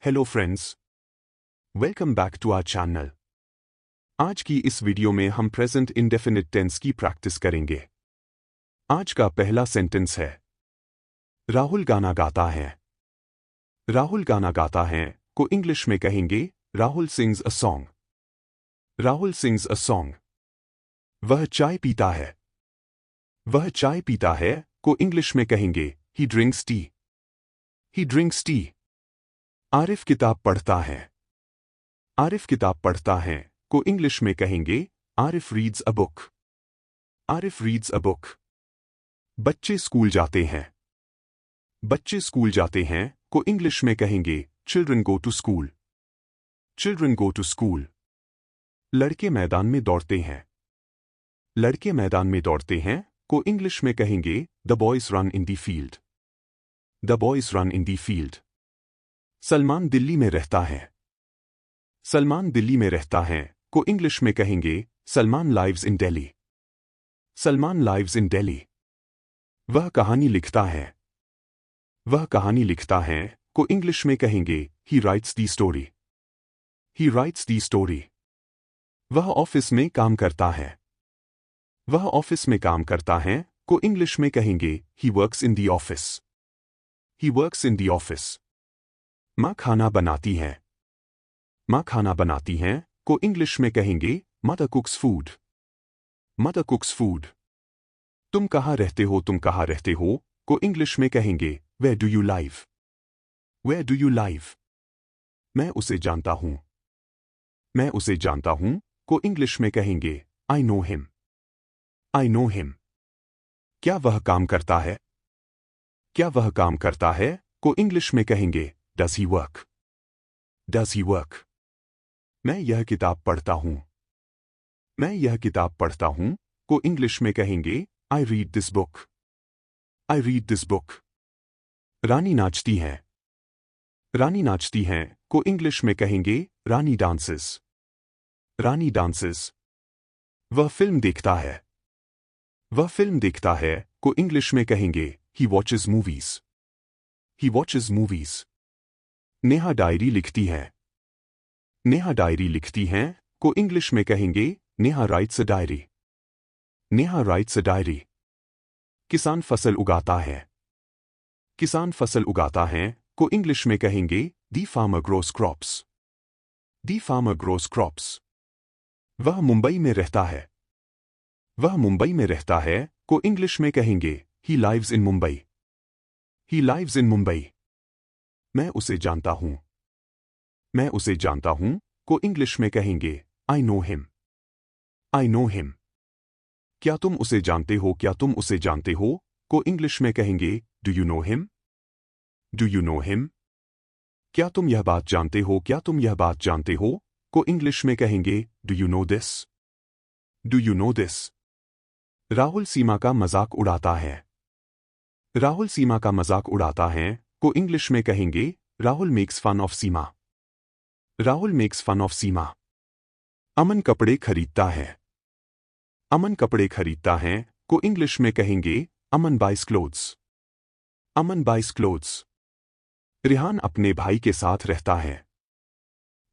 Hello friends, welcome back to our channel. आज की इस वीडियो में हम प्रेजेंट इंडेफिनिट टेंस की प्रैक्टिस करेंगे। आज का पहला सेंटेंस है राहुल गाना गाता है। राहुल गाना गाता है को इंग्लिश में कहेंगे Rahul sings a song. Rahul sings a song. वह चाय पीता है। वह चाय पीता है को इंग्लिश में कहेंगे ही ड्रिंक्स टी। ही ड्रिंक्स टी। आरिफ किताब पढ़ता है। आरिफ किताब पढ़ता है को इंग्लिश में कहेंगे Arif reads a book. Arif reads a book. बच्चे स्कूल जाते हैं। बच्चे स्कूल जाते हैं को इंग्लिश में कहेंगे children go to school. Children go to school. लड़के मैदान में दौड़ते हैं। लड़के मैदान में दौड़ते हैं को इंग्लिश में कहेंगे the boys run in the field. The boys run in the field. Salman Delhi में रहता है। सलमान दिल्ली में रहता है को इंग्लिश में कहेंगे Salman lives in Delhi. Salman lives in Delhi. वह कहानी लिखता है। वह कहानी लिखता है को इंग्लिश में कहेंगे ही राइट्स दी स्टोरी। ही राइट्स दी स्टोरी। वह ऑफिस में काम करता है। वह ऑफिस में काम करता है को इंग्लिश में कहेंगे he works in the office. He works in the office. माँ खाना बनाती है। माँ खाना बनाती हैं को इंग्लिश में कहेंगे मदर कुक्स फूड। Mother कुक्स food. तुम कहाँ रहते हो? तुम कहाँ रहते हो को इंग्लिश में कहेंगे where do you live. Where do you live. मैं उसे जानता हूं। मैं उसे जानता हूं को इंग्लिश में कहेंगे I know him. I know him. क्या वह काम करता है? क्या वह काम करता है को इंग्लिश में कहेंगे does he work. Does he work. मैं यह किताब पढ़ता हूं। मैं यह किताब पढ़ता हूं को इंग्लिश में कहेंगे I read this book. I read this book. Rani नाचती है। रानी नाचती है को इंग्लिश में कहेंगे रानी डांसेस। रानी डांसेस। वह फिल्म देखता है। वह फिल्म देखता है को इंग्लिश में कहेंगे ही वॉचेस मूवीज। ही वॉचेस मूवीज। नेहा डायरी लिखती है। नेहा डायरी लिखती हैं को इंग्लिश में कहेंगे Neha rights a diary. Neha rights a diary. किसान फसल उगाता है। किसान फसल उगाता है को इंग्लिश में कहेंगे the farmer grows crops. The farmer grows crops. वह मुंबई में रहता है। वह मुंबई में रहता है को इंग्लिश में कहेंगे he lives in Mumbai. He lives in Mumbai. मैं उसे जानता हूं। मैं उसे जानता हूं को इंग्लिश में कहेंगे I know him. I know him. क्या तुम उसे जानते हो? क्या तुम उसे जानते हो को इंग्लिश में कहेंगे do you know him. Do you know him. क्या तुम यह बात जानते हो? क्या तुम यह बात जानते हो को इंग्लिश में कहेंगे do you know this. Do you know this. Rahul Seema का मजाक उड़ाता है। राहुल सीमा का मजाक उड़ाता है को इंग्लिश में कहेंगे Rahul makes fun of Seema. Rahul makes fun of Seema. Aman कपड़े खरीदता है। अमन कपड़े खरीदता है को इंग्लिश में कहेंगे अमन बाइज क्लोथ्स। अमन बाइज क्लोथ्स। रिहान अपने भाई के साथ रहता है।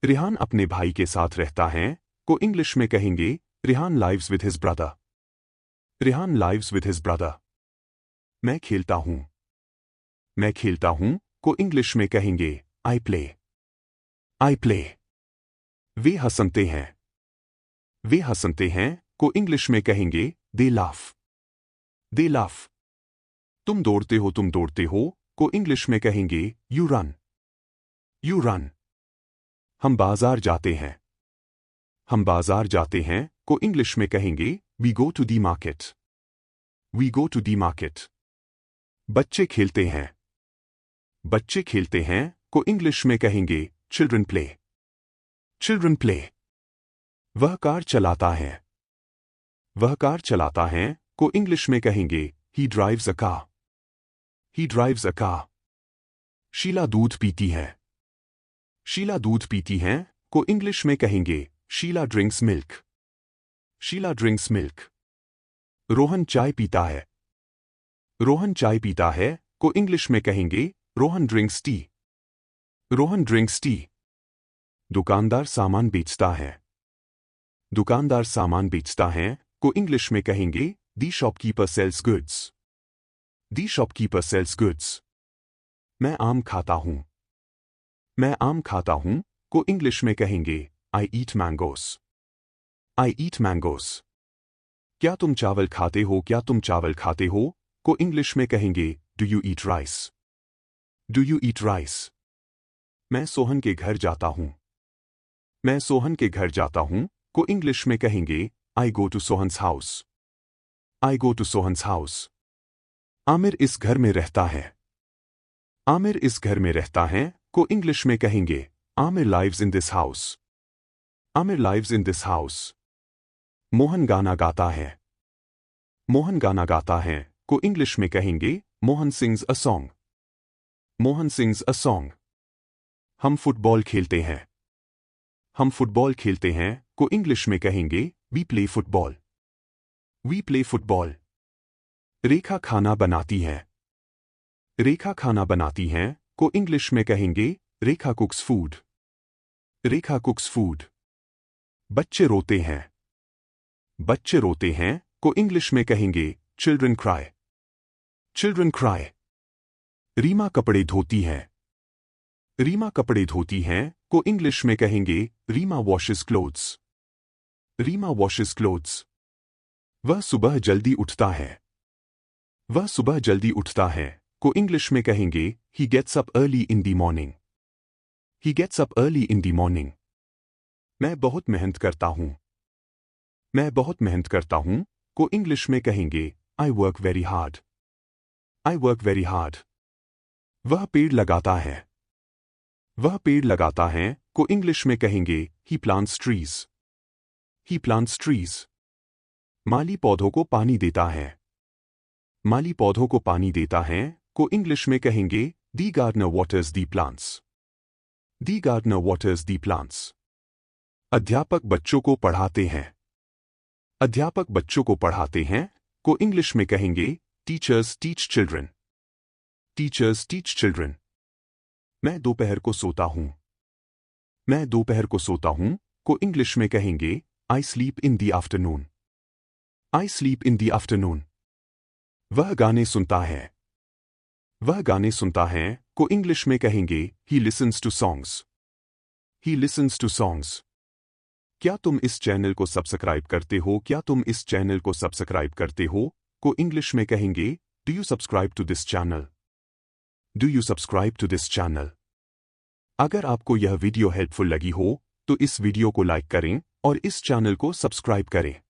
रिहान अपने भाई के साथ रहता है को इंग्लिश में कहेंगे Rihan lives with his brother. Rihan lives with his brother. मैं खेलता हूं। मैं खेलता हूं को इंग्लिश में कहेंगे आई प्ले। I play. वे हंसते हैं। वे हंसते हैं को इंग्लिश में कहेंगे दे लाफ। They laugh. तुम दौड़ते हो? तुम दौड़ते हो को इंग्लिश में कहेंगे यू रन। You run. हम बाजार जाते हैं। हम बाजार जाते हैं को इंग्लिश में कहेंगे we go to the market. We go to the market. बच्चे खेलते हैं। बच्चे खेलते हैं को इंग्लिश में कहेंगे चिल्ड्रन प्ले। Children play. वह कार चलाता है। वह कार चलाता है को इंग्लिश में कहेंगे he drives a car. He drives a car. Sheela दूध पीती है। शीला दूध पीती है को इंग्लिश में कहेंगे Sheela drinks milk. Sheela drinks milk. Rohan चाय पीता है। रोहन चाय पीता है को इंग्लिश में कहेंगे Rohan drinks T. Rohan drinks T. दुकानदार सामान बेचता है। दुकानदार सामान बेचता है को इंग्लिश में कहेंगे दी शॉपकीपर सेल्स गुड्स। दी शॉपकीपर सेल्स गुड्स। मैं आम खाता हूं। मैं आम खाता हूं को इंग्लिश में कहेंगे आई ईट मैंगोस। आई ईट मैंगोस। क्या तुम चावल खाते हो? क्या तुम चावल खाते हो को इंग्लिश में कहेंगे do you eat rice. Do you eat rice. मैं सोहन के घर जाता हूं। मैं सोहन के घर जाता हूं को इंग्लिश में कहेंगे I go to Sohan's house. I go to Sohan's house. Aamir इस घर में रहता है। आमिर इस घर में रहता है को इंग्लिश में कहेंगे Aamir lives in this house. Aamir lives in this house. Mohan गाना गाता है। मोहन गाना गाता है को इंग्लिश में कहेंगे Mohan sings a song. Mohan sings a song. हम फुटबॉल खेलते हैं। हम फुटबॉल खेलते हैं को इंग्लिश में कहेंगे we play football. We play football. Rekha खाना बनाती है। रेखा खाना बनाती है को इंग्लिश में कहेंगे रेखा कुक्स फूड। रेखा कुक्स फूड। बच्चे रोते हैं। बच्चे रोते हैं को इंग्लिश में कहेंगे children cry. Children cry. Reema कपड़े धोती है। रीमा कपड़े धोती है को इंग्लिश में कहेंगे Reema washes clothes. Reema washes clothes. वह सुबह जल्दी उठता है। वह सुबह जल्दी उठता है को इंग्लिश में कहेंगे he gets up early in the morning. He gets up early in the morning. मैं बहुत मेहनत करता हूं। मैं बहुत मेहनत करता हूं को इंग्लिश में कहेंगे I work very hard. I work very hard. वह पेड़ लगाता है। वह पेड़ लगाता है को इंग्लिश में कहेंगे ही प्लांट्स ट्रीज। ही प्लांट्स ट्रीज। माली पौधों को पानी देता है। माली पौधों को पानी देता है को इंग्लिश में कहेंगे the gardener waters the plants. The gardener waters the plants. अध्यापक बच्चों को पढ़ाते हैं। अध्यापक बच्चों को पढ़ाते हैं को इंग्लिश में कहेंगे teachers teach children. Teachers teach children. मैं दोपहर को सोता हूं। मैं दोपहर को सोता हूं को इंग्लिश में कहेंगे I sleep in the afternoon. I sleep in the afternoon. वह गाने सुनता है। वह गाने सुनता है को इंग्लिश में कहेंगे he listens to songs. He listens to songs. क्या तुम इस चैनल को सब्सक्राइब करते हो? क्या तुम इस चैनल को सब्सक्राइब करते हो को इंग्लिश में कहेंगे do you subscribe to this channel. Do you subscribe to this channel. अगर आपको यह वीडियो हेल्पफुल लगी हो तो इस वीडियो को लाइक करें और इस चैनल को सब्सक्राइब करें।